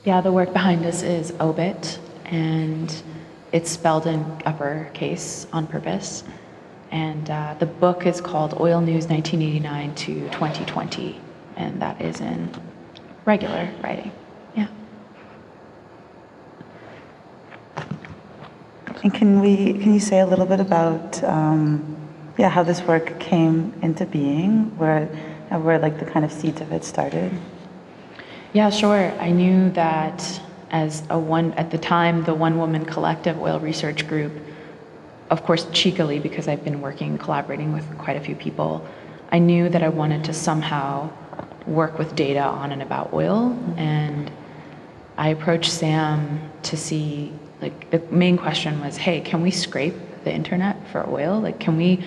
Yeah, the work behind us is OBIT, and it's spelled in uppercase on purpose. And the book is called Oil News 1989 to 2020, and that is in regular writing. Yeah. And can you say a little bit about how this work came into being, where like the kind of seeds of it started? Yeah, sure. I knew that at the time, the one-woman collective oil research group, of course, cheekily, because I've been collaborating with quite a few people, I knew that I wanted to somehow work with data on and about oil. And I approached Sam to see, like, the main question was, hey, can we scrape the internet for oil? Like, can we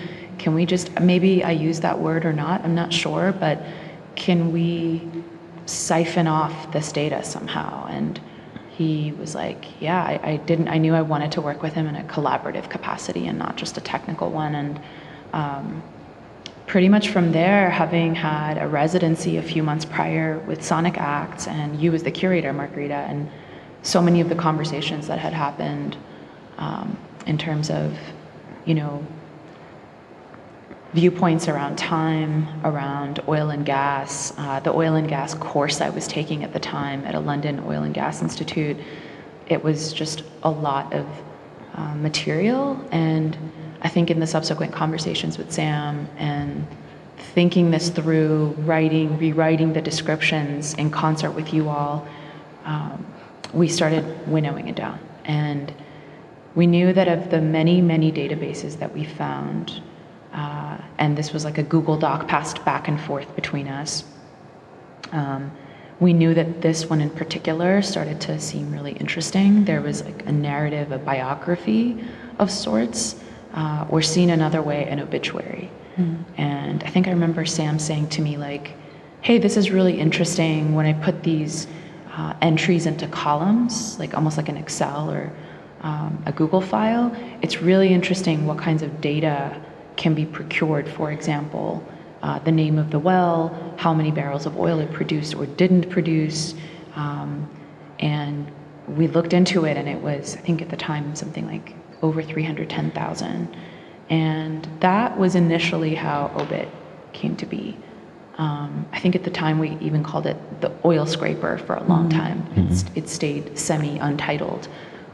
just, maybe I use that word or not, I'm not sure, but can we siphon off this data somehow? And he was like, yeah, I knew I wanted to work with him in a collaborative capacity and not just a technical one. And pretty much from there, having had a residency a few months prior with Sonic Acts, and you as the curator, Margarita, and so many of the conversations that had happened in terms of, viewpoints around time, around oil and gas. The oil and gas course I was taking at the time at a London Oil and Gas Institute, it was just a lot of material. And I think in the subsequent conversations with Sam and thinking this through, rewriting the descriptions in concert with you all, we started winnowing it down. And we knew that of the many, many databases that we found, and this was like a Google Doc passed back and forth between us. We knew that this one in particular started to seem really interesting. There was like a narrative, a biography of sorts, or seen another way, an obituary. And I think I remember Sam saying to me, like, hey, this is really interesting when I put these entries into columns, like almost like an Excel or a Google file. It's really interesting what kinds of data can be procured. For example, the name of the well, how many barrels of oil it produced or didn't produce. And we looked into it, and it was, I think at the time, something like over 310,000. And that was initially how OBIT came to be. I think at the time we even called it the oil scraper for a long time. It stayed semi-untitled.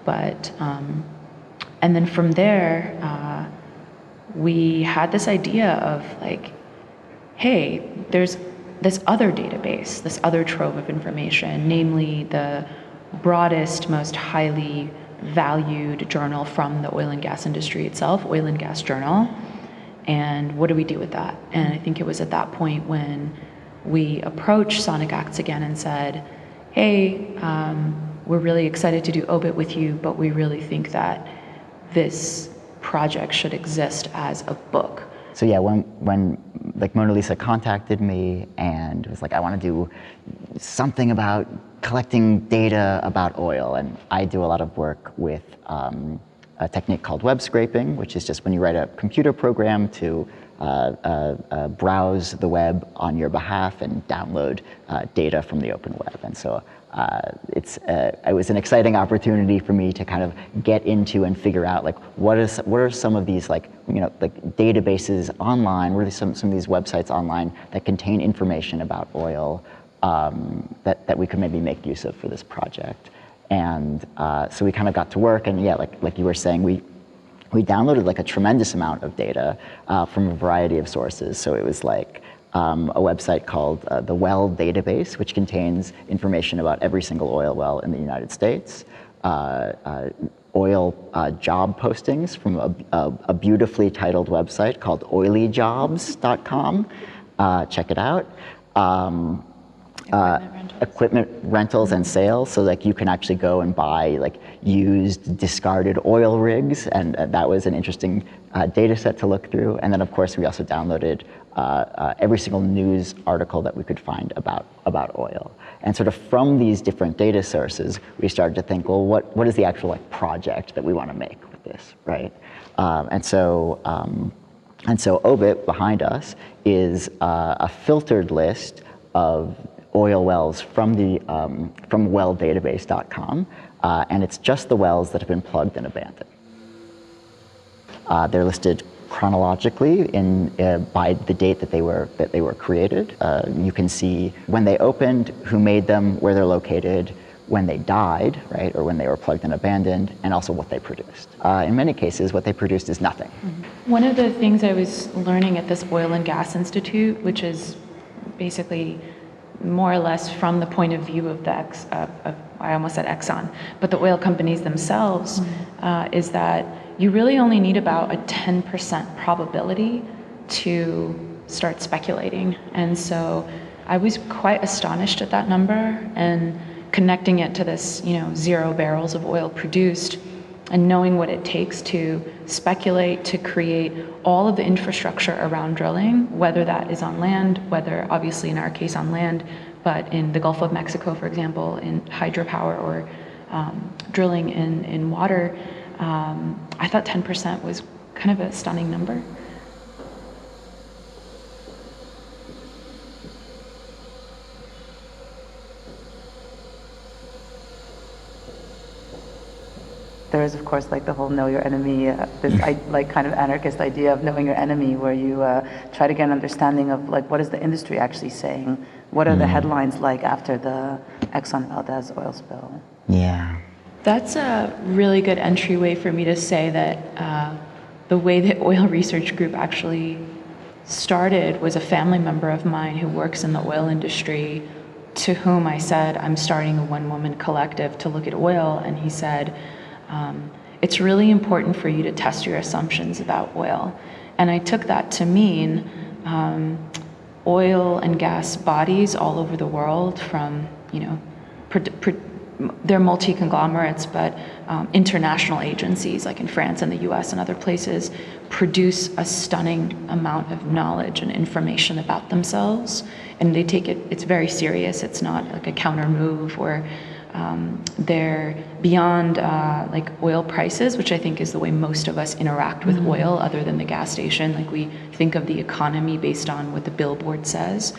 But, and then from there, we had this idea of like, hey, there's this other database, this other trove of information, namely the broadest, most highly valued journal from the oil and gas industry itself, Oil and Gas Journal. And what do we do with that? And I think it was at that point when we approached Sonic Acts again and said, hey, we're really excited to do OBIT with you, but we really think that this project should exist as a book. So yeah, when like Mona Lisa contacted me and was like, I want to do something about collecting data about oil, and I do a lot of work with a technique called web scraping, which is just when you write a computer program to browse the web on your behalf and download data from the open web. And so it was an exciting opportunity for me to kind of get into and figure out like what are some of these like databases online, what are some of these websites online that contain information about oil that we could maybe make use of for this project. And so we kind of got to work, and yeah, like you were saying, we downloaded like a tremendous amount of data from a variety of sources. So it was like a website called the Well Database, which contains information about every single oil well in the United States. Oil job postings from a beautifully titled website called oilyjobs.com. Check it out. Equipment rentals and sales, so like you can actually go and buy like used discarded oil rigs, and that was an interesting data set to look through. And then of course we also downloaded every single news article that we could find about oil. And sort of from these different data sources, we started to think, well, what is the actual like project that we want to make with this, right? And so OBIT behind us is a filtered list of oil wells from welldatabase.com, and it's just the wells that have been plugged and abandoned. They're listed chronologically by the date that they were created. You can see when they opened, who made them, where they're located, when they died, right, or when they were plugged and abandoned, and also what they produced. In many cases, what they produced is nothing. Mm-hmm. One of the things I was learning at this Oil and Gas Institute, which is basically more or less from the point of view of I almost said Exxon, but the oil companies themselves, is that you really only need about a 10% probability to start speculating. And so I was quite astonished at that number, and connecting it to this, 0 barrels of oil produced, and knowing what it takes to speculate, to create all of the infrastructure around drilling, whether that is on land, whether obviously in our case on land, but in the Gulf of Mexico, for example, in hydropower or drilling in water. I thought 10% was kind of a stunning number. There is, of course, like the whole know your enemy, this like kind of anarchist idea of knowing your enemy, where you try to get an understanding of like what is the industry actually saying, what are the headlines like after the Exxon Valdez oil spill. Yeah. That's a really good entryway for me to say that the way the Oil Research Group actually started was a family member of mine who works in the oil industry, to whom I said, I'm starting a one-woman collective to look at oil, and he said, it's really important for you to test your assumptions about oil. And I took that to mean oil and gas bodies all over the world, from, they're multi-conglomerates, but international agencies like in France and the US and other places produce a stunning amount of knowledge and information about themselves. And they take it's very serious. It's not like a counter move, or they're beyond like oil prices, which I think is the way most of us interact with oil, other than the gas station. Like, we think of the economy based on what the billboard says.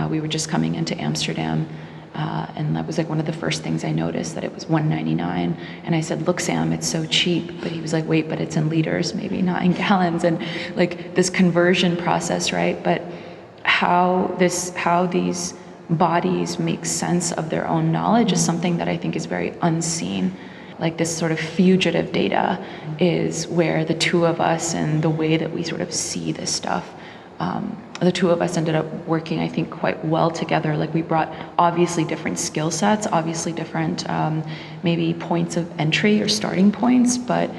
We were just coming into Amsterdam, and that was like one of the first things I noticed, that it was $1.99. And I said, look, Sam, it's so cheap. But he was like, wait, but it's in liters, maybe not in gallons. And like this conversion process, right? But how these bodies make sense of their own knowledge is something that I think is very unseen. Like, this sort of fugitive data is where the two of us, and the way that we sort of see this stuff, the two of us ended up working, I think, quite well together. Like, we brought obviously different skill sets, obviously different maybe points of entry or starting points, but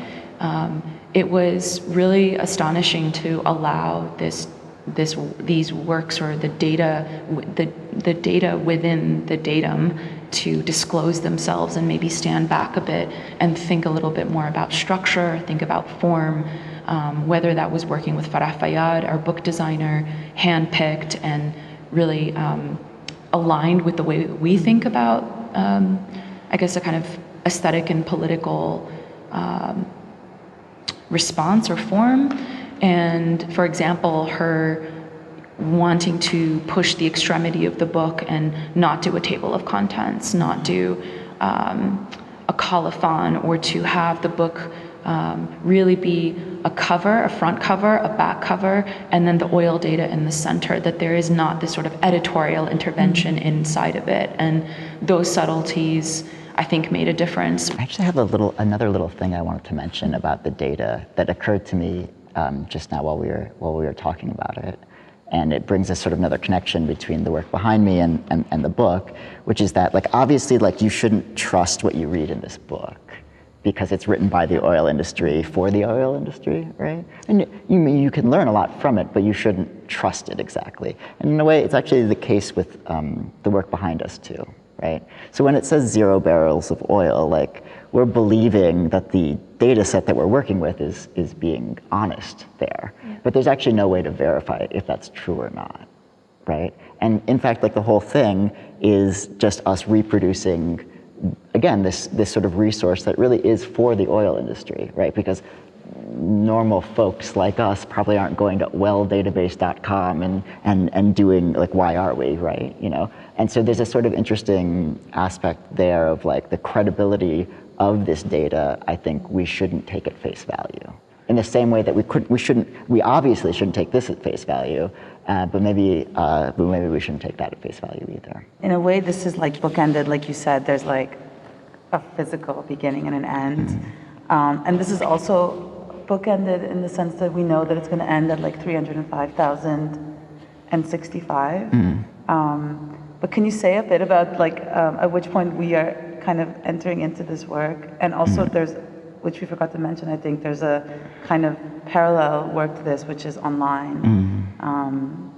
it was really astonishing to allow these works, or the data within the datum, to disclose themselves and maybe stand back a bit and think a little bit more about structure, think about form, whether that was working with Farah Fayyad, our book designer, handpicked and really aligned with the way that we think about, I guess, a kind of aesthetic and political response or form. And for example, her wanting to push the extremity of the book and not do a table of contents, not do a colophon, or to have the book really be a cover, a front cover, a back cover, and then the oil data in the center, that there is not this sort of editorial intervention inside of it. And those subtleties, I think, made a difference. I actually have another little thing I wanted to mention about the data that occurred to me just now while we were talking about it. And it brings us sort of another connection between the work behind me and the book, which is that, like, obviously, like, you shouldn't trust what you read in this book because it's written by the oil industry for the oil industry, right? And you can learn a lot from it, but you shouldn't trust it exactly. And in a way, it's actually the case with the work behind us too, right? So when it says 0 barrels of oil, like, we're believing that the data set that we're working with is being honest there. Yeah. But there's actually no way to verify if that's true or not, right? And in fact, like, the whole thing is just us reproducing, again, this sort of resource that really is for the oil industry, right? Because normal folks like us probably aren't going to welldatabase.com and doing, like, why are we, right? And so there's a sort of interesting aspect there of like the credibility of this data. I think we shouldn't take at face value. In the same way that we obviously shouldn't take this at face value, but maybe we shouldn't take that at face value either. In a way, this is like bookended, like you said, there's like a physical beginning and an end. And this is also bookended in the sense that we know that it's going to end at like 305,065. But can you say a bit about like at which point we are kind of entering into this work? And also there's, which we forgot to mention, I think there's a kind of parallel work to this, which is online,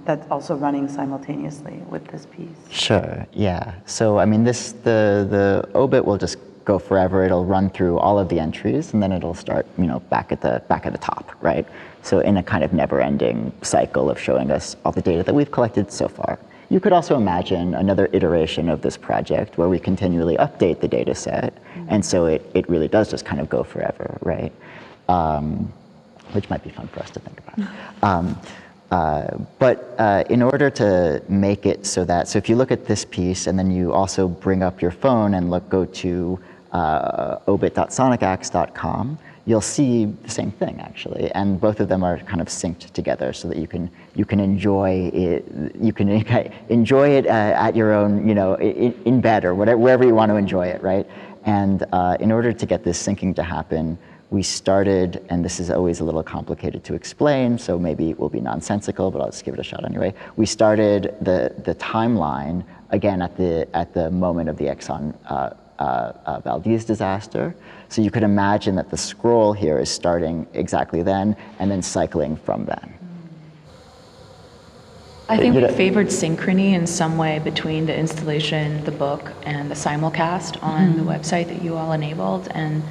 that's also running simultaneously with this piece. Sure, yeah. So I mean, the OBIT will just go forever. It'll run through all of the entries, and then it'll start, back at the top, right? So in a kind of never-ending cycle of showing us all the data that we've collected so far. You could also imagine another iteration of this project where we continually update the data set, and so it really does just kind of go forever, right? Which might be fun for us to think about. But in order to make it so if you look at this piece and then you also bring up your phone and go to obit.sonicax.com, you'll see the same thing actually, and both of them are kind of synced together so that you can enjoy it. You can enjoy it at your own, in bed or wherever you want to enjoy it, right? And in order to get this syncing to happen, we started, and this is always a little complicated to explain, so maybe it will be nonsensical, but I'll just give it a shot anyway. We started the timeline again at the moment of the Exxon Valdez disaster. So you could imagine that the scroll here is starting exactly then and then cycling from then. I think we favored synchrony in some way between the installation, the book, and the simulcast on the website that you all enabled. And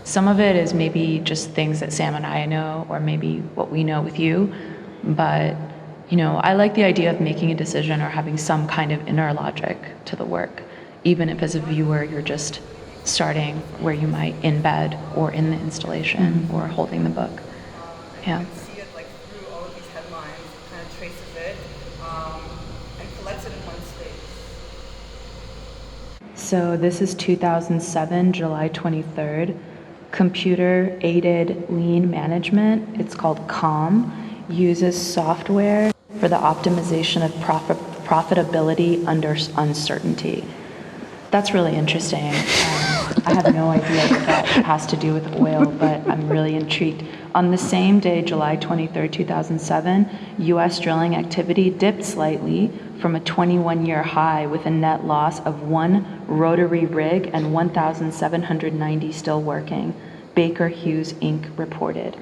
some of it is maybe just things that Sam and I know, or maybe what we know with you. But, I like the idea of making a decision or having some kind of inner logic to the work, even if as a viewer you're just starting where you might in bed or in the installation or holding the book. Yeah. See it like through all of these headlines, kind of traces it and collects it in one space. So this is 2007, July 23rd. Computer-aided lean management, it's called CALM, uses software for the optimization of profitability under uncertainty. That's really interesting. I have no idea what that has to do with oil, but I'm really intrigued. On the same day, July 23rd, 2007, U.S. drilling activity dipped slightly from a 21-year high with a net loss of 1 rotary rig and 1,790 still working, Baker Hughes Inc. reported.